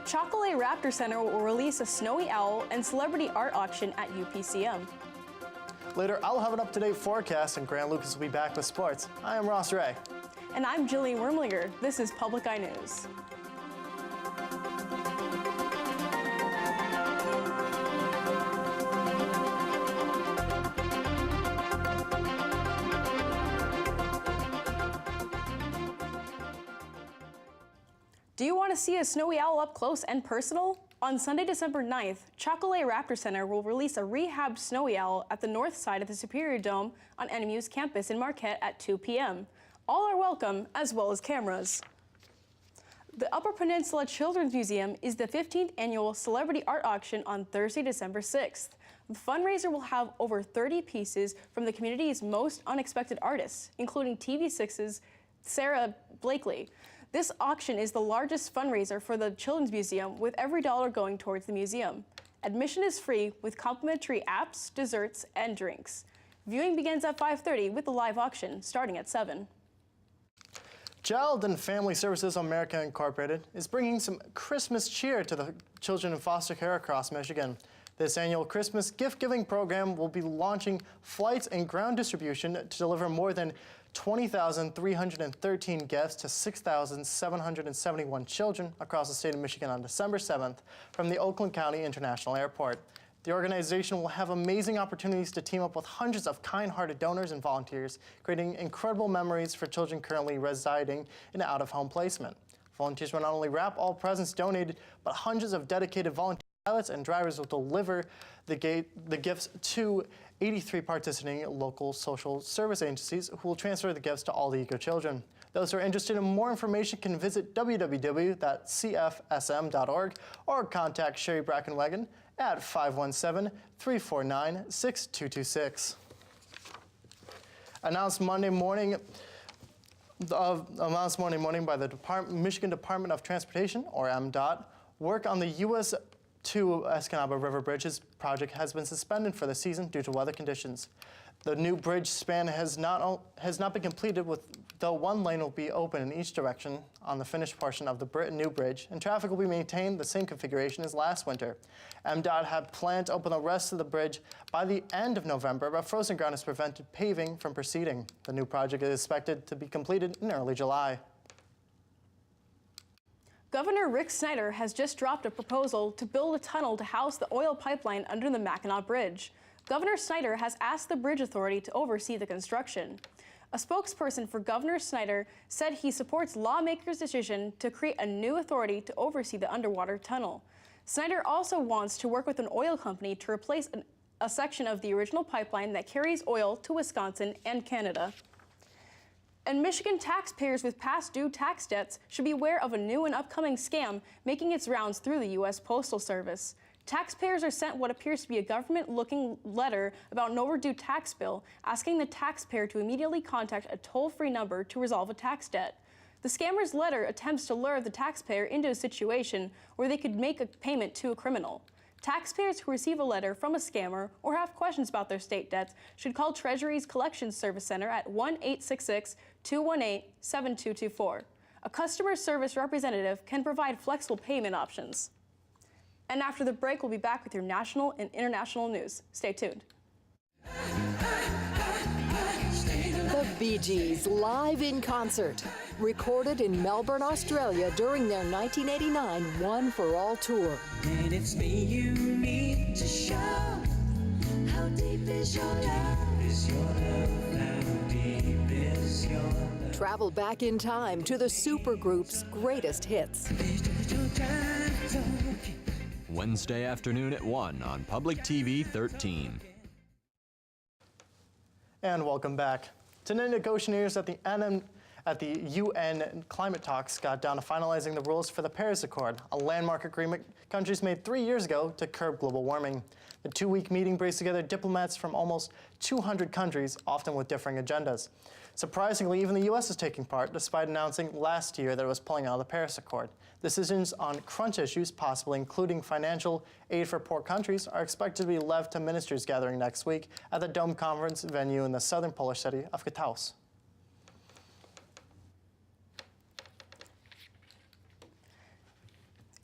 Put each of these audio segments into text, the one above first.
Chocolate Raptor Center will release a snowy owl and celebrity art auction at UPCM. Later, I'll have an up-to-date forecast, and Grant Lucas will be back with sports. I am Ross Ray. And I'm Jillian Wormlinger. This is Public Eye News. Do you want to see a snowy owl up close and personal? On Sunday, December 9th, Chocolate Raptor Center will release a rehabbed snowy owl at the north side of the Superior Dome on NMU's campus in Marquette at 2 p.m. All are welcome, as well as cameras. The Upper Peninsula Children's Museum is the 15th annual celebrity art auction on Thursday, December 6th. The fundraiser will have over 30 pieces from the community's most unexpected artists, including TV6's Sarah Blakely. This auction is the largest fundraiser for the Children's Museum, with every dollar going towards the museum. Admission is free with complimentary apps, desserts, and drinks. Viewing begins at 5:30 with the live auction starting at 7. Child and Family Services America Incorporated is bringing some Christmas cheer to the children in foster care across Michigan. This annual Christmas gift-giving program will be launching flights and ground distribution to deliver more than 20,313 gifts to 6,771 children across the state of Michigan on December 7th from the Oakland County International Airport. The organization will have amazing opportunities to team up with hundreds of kind-hearted donors and volunteers, creating incredible memories for children currently residing in out-of-home placement. Volunteers will not only wrap all presents donated, but hundreds of dedicated volunteer pilots and drivers will deliver the gifts to 83 participating local social service agencies who will transfer the gifts to all the Eco children. Those who are interested in more information can visit www.cfsm.org or contact Sherry Brackenwagon at 517-349-6226. Announced Monday morning by the Michigan Department of Transportation, or MDOT, work on the US 2 Escanaba River Bridges project has been suspended for the season due to weather conditions. The new bridge span has not been completed, though one lane will be open in each direction on the finished portion of the new bridge, and traffic will be maintained the same configuration as last winter. MDOT had planned to open the rest of the bridge by the end of November, but frozen ground has prevented paving from proceeding. The new project is expected to be completed in early July. Governor Rick Snyder has just dropped a proposal to build a tunnel to house the oil pipeline under the Mackinac Bridge. Governor Snyder has asked the Bridge Authority to oversee the construction. A spokesperson for Governor Snyder said he supports lawmakers' decision to create a new authority to oversee the underwater tunnel. Snyder also wants to work with an oil company to replace a section of the original pipeline that carries oil to Wisconsin and Canada. And Michigan taxpayers with past due tax debts should be aware of a new and upcoming scam making its rounds through the U.S. Postal Service. Taxpayers are sent what appears to be a government-looking letter about an overdue tax bill, asking the taxpayer to immediately contact a toll-free number to resolve a tax debt. The scammer's letter attempts to lure the taxpayer into a situation where they could make a payment to a criminal. Taxpayers who receive a letter from a scammer or have questions about their state debts should call Treasury's Collections Service Center at 1-866-218-7224. A customer service representative can provide flexible payment options. And after the break, we'll be back with your national and international news. Stay tuned. The Bee Gees live in concert, recorded in Melbourne, Australia during their 1989 One for All tour. And it's me you need to show. How deep is your love? How deep is your love? Travel back in time to the supergroup's greatest hits. Wednesday afternoon at 1 on Public TV 13. And welcome back. Tonight, negotiators at the UN climate talks got down to finalizing the rules for the Paris Accord, a landmark agreement countries made 3 years ago to curb global warming. The two-week meeting brings together diplomats from almost 200 countries, often with differing agendas. Surprisingly, even the U.S. is taking part, despite announcing last year that it was pulling out of the Paris Accord. Decisions on crunch issues, possibly including financial aid for poor countries, are expected to be left to ministers gathering next week at the Dome Conference venue in the southern Polish city of Katowice.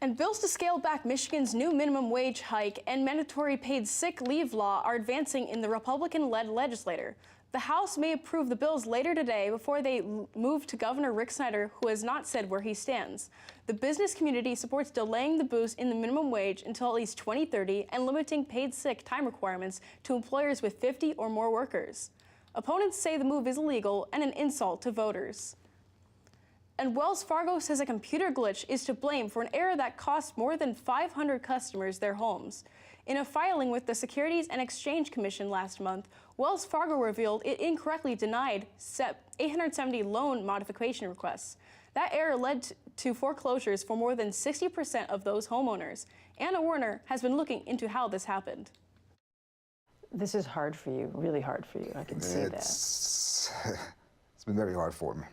And bills to scale back Michigan's new minimum wage hike and mandatory paid sick leave law are advancing in the Republican-led legislature. The House may approve the bills later today before they move to Governor Rick Snyder, who has not said where he stands. The business community supports delaying the boost in the minimum wage until at least 2030 and limiting paid sick time requirements to employers with 50 or more workers. Opponents say the move is illegal and an insult to voters. And Wells Fargo says a computer glitch is to blame for an error that cost more than 500 customers their homes. In a filing with the Securities and Exchange Commission last month, Wells Fargo revealed it incorrectly denied 870 loan modification requests. That error led to foreclosures for more than 60% of those homeowners. Anna Werner has been looking into how this happened. This is hard for you, really hard for you. I can see that. It's been very hard for me.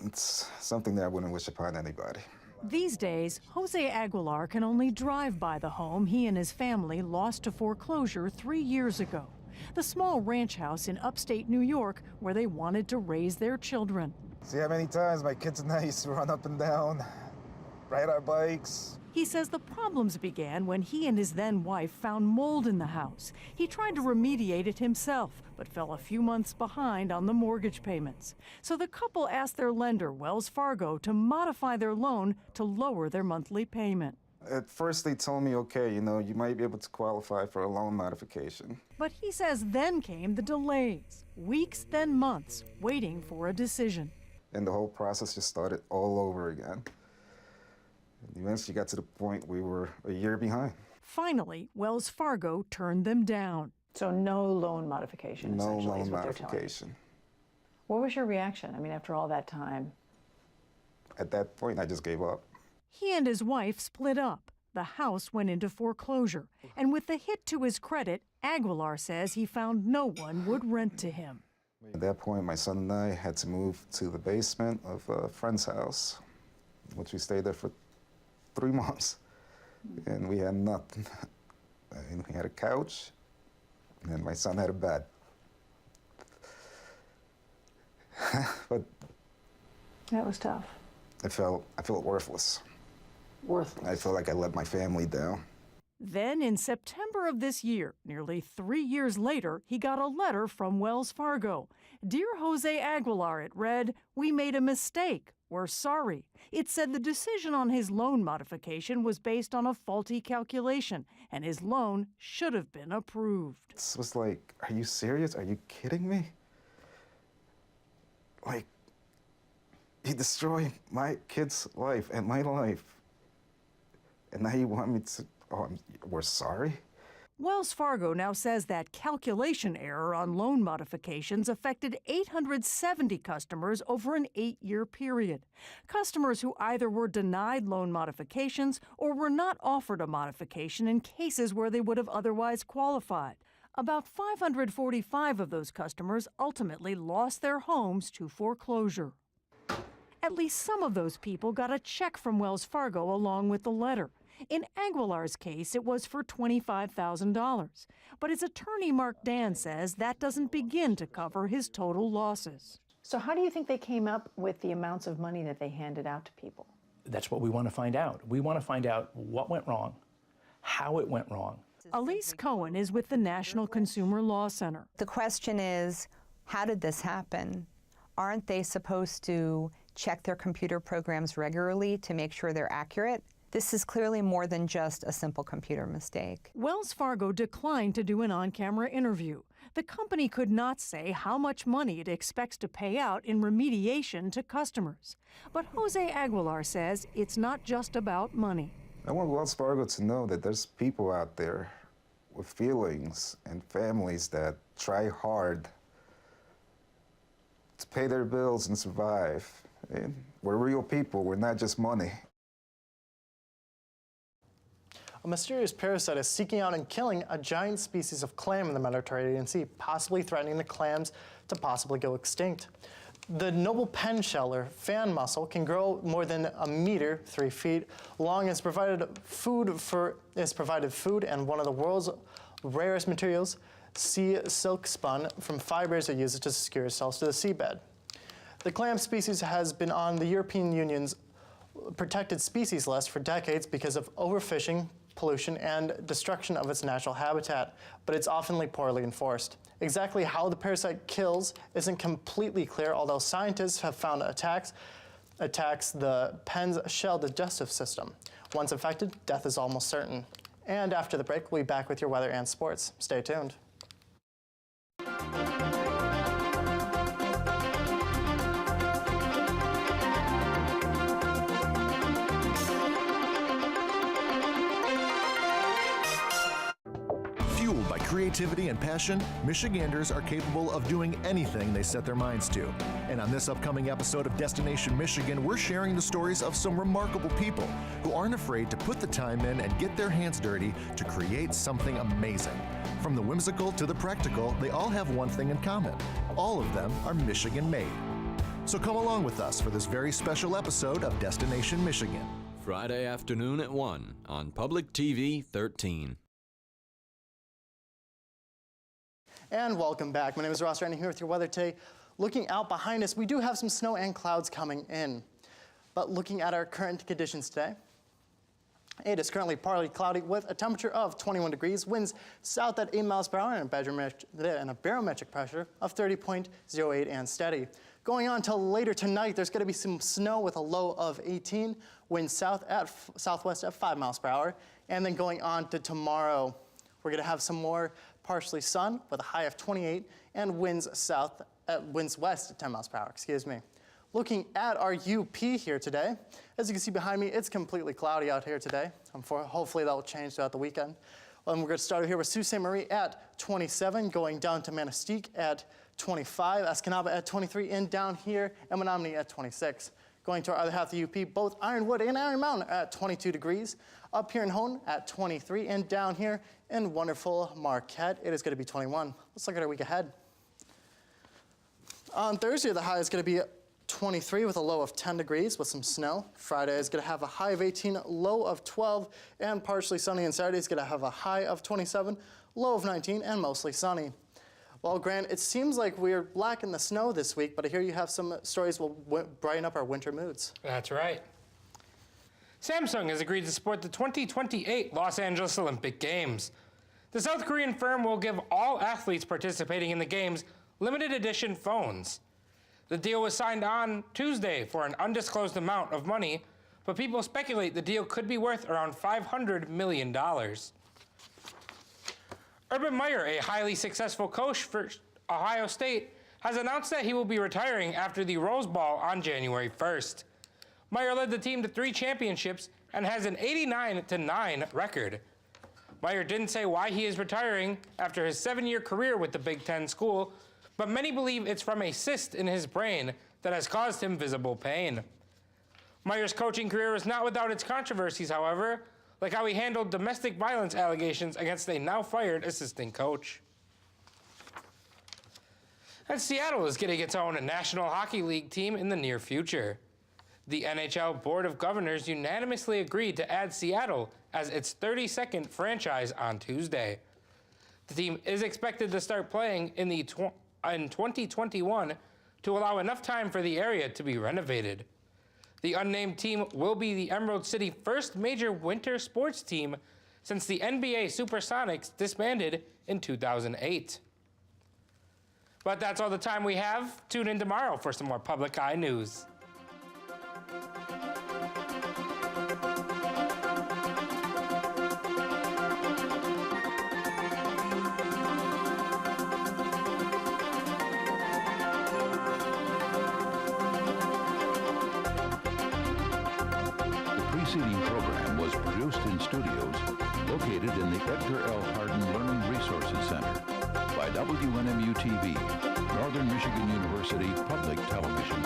It's something that I wouldn't wish upon anybody. These days, Jose Aguilar can only drive by the home he and his family lost to foreclosure 3 years ago. The small ranch house in upstate New York where they wanted to raise their children. See how many times my kids and I used to run up and down, ride our bikes. He says the problems began when he and his then wife found mold in the house. He tried to remediate it himself, but fell a few months behind on the mortgage payments. So the couple asked their lender, Wells Fargo, to modify their loan to lower their monthly payment. At first they told me, okay, you might be able to qualify for a loan modification. But he says then came the delays, weeks then months, waiting for a decision. And the whole process just started all over again. And eventually got to the point we were a year behind. Finally, Wells Fargo turned them down. So no loan modification, No essentially, loan is what they're telling you. modification. What was your reaction? I mean, after all that time? At that point, I just gave up. He and his wife split up. The house went into foreclosure. And with the hit to his credit, Aguilar says he found no one would rent to him. At that point, my son and I had to move to the basement of a friend's house, which we stayed there for 3 months. And we had nothing. And we had a couch, and my son had a bed. But That was tough. I felt worthless. Worthless. I felt like I let my family down. Then, in September of this year, nearly 3 years later, he got a letter from Wells Fargo. Dear Jose Aguilar, it read, "We made a mistake. We're sorry." It said the decision on his loan modification was based on a faulty calculation, and his loan should have been approved. It was like, are you serious? Are you kidding me? Like, you destroyed my kid's life and my life. And now you want me to, we're sorry? Wells Fargo now says that calculation error on loan modifications affected 870 customers over an 8-year period. Customers who either were denied loan modifications or were not offered a modification in cases where they would have otherwise qualified. About 545 of those customers ultimately lost their homes to foreclosure. At least some of those people got a check from Wells Fargo along with the letter. In Aguilar's case, it was for $25,000. But his attorney, Mark Dan, says that doesn't begin to cover his total losses. So how do you think they came up with the amounts of money that they handed out to people? That's what we want to find out. We want to find out what went wrong, how it went wrong. Elise Cohen is with the National Consumer Law Center. The question is, how did this happen? Aren't they supposed to check their computer programs regularly to make sure they're accurate? This is clearly more than just a simple computer mistake. Wells Fargo declined to do an on-camera interview. The company could not say how much money it expects to pay out in remediation to customers. But Jose Aguilar says it's not just about money. I want Wells Fargo to know that there's people out there with feelings and families that try hard to pay their bills and survive. And we're real people, we're not just money. A mysterious parasite is seeking out and killing a giant species of clam in the Mediterranean Sea, possibly threatening the clams to possibly go extinct. The noble pen shell, or fan mussel, can grow more than a meter, 3 feet long, is provided food and one of the world's rarest materials, sea silk spun from fibers it uses to secure itself to the seabed. The clam species has been on the European Union's protected species list for decades because of overfishing, pollution, and destruction of its natural habitat, but it's often poorly enforced. Exactly how the parasite kills isn't completely clear, although scientists have found attacks the pen's shell digestive system. Once infected, death is almost certain. And after the break, we'll be back with your weather and sports. Stay tuned. Fueled by creativity and passion, Michiganders are capable of doing anything they set their minds to. And on this upcoming episode of Destination Michigan, we're sharing the stories of some remarkable people who aren't afraid to put the time in and get their hands dirty to create something amazing. From the whimsical to the practical, they all have one thing in common. All of them are Michigan-made. So come along with us for this very special episode of Destination Michigan. Friday afternoon at 1 on Public TV 13. And welcome back. My name is Ross Randy here with your weather today. Looking out behind us, we do have some snow and clouds coming in. But looking at our current conditions today, it is currently partly cloudy with a temperature of 21 degrees, winds south at 8 miles per hour, and a barometric pressure of 30.08 and steady. Going on till later tonight, there's going to be some snow with a low of 18, winds southwest at 5 miles per hour. And then going on to tomorrow, we're going to have some more partially sun with a high of 28 and winds west at 10 miles per hour, Looking at our UP here today, as you can see behind me, it's completely cloudy out here today. Hopefully that will change throughout the weekend. We're going to start here with Sault Ste. Marie at 27, going down to Manistee at 25, Escanaba at 23, and down here, Menominee at 26. Going to our other half of the UP, both Ironwood and Iron Mountain at 22 degrees. Up here in Hone at 23, and down here in wonderful Marquette, it is going to be 21. Let's look at our week ahead. On Thursday, the high is going to be 23 with a low of 10 degrees with some snow. Friday is going to have a high of 18, low of 12, and partially sunny. And Saturday is going to have a high of 27, low of 19, and mostly sunny. Well, Grant, it seems like we're lacking the snow this week, but I hear you have some stories will brighten up our winter moods. That's right. Samsung has agreed to support the 2028 Los Angeles Olympic Games. The South Korean firm will give all athletes participating in the Games limited edition phones. The deal was signed on Tuesday for an undisclosed amount of money, but people speculate the deal could be worth around $500 million. Urban Meyer, a highly successful coach for Ohio State, has announced that he will be retiring after the Rose Bowl on January 1st. Meyer led the team to 3 championships and has an 89-9 record. Meyer didn't say why he is retiring after his 7-year career with the Big Ten school, but many believe it's from a cyst in his brain that has caused him visible pain. Meyer's coaching career is not without its controversies, however, like how he handled domestic violence allegations against a now-fired assistant coach. And Seattle is getting its own National Hockey League team in the near future. The NHL Board of Governors unanimously agreed to add Seattle as its 32nd franchise on Tuesday. The team is expected to start playing in 2021 to allow enough time for the area to be renovated. The unnamed team will be the Emerald City first major winter sports team since the NBA Supersonics disbanded in 2008. But that's all the time we have. Tune in tomorrow for some more Public Eye news. The preceding program was produced in studios located in the Edgar L. Hardin Learning Resources Center by WNMU-TV, Northern Michigan University Public Television.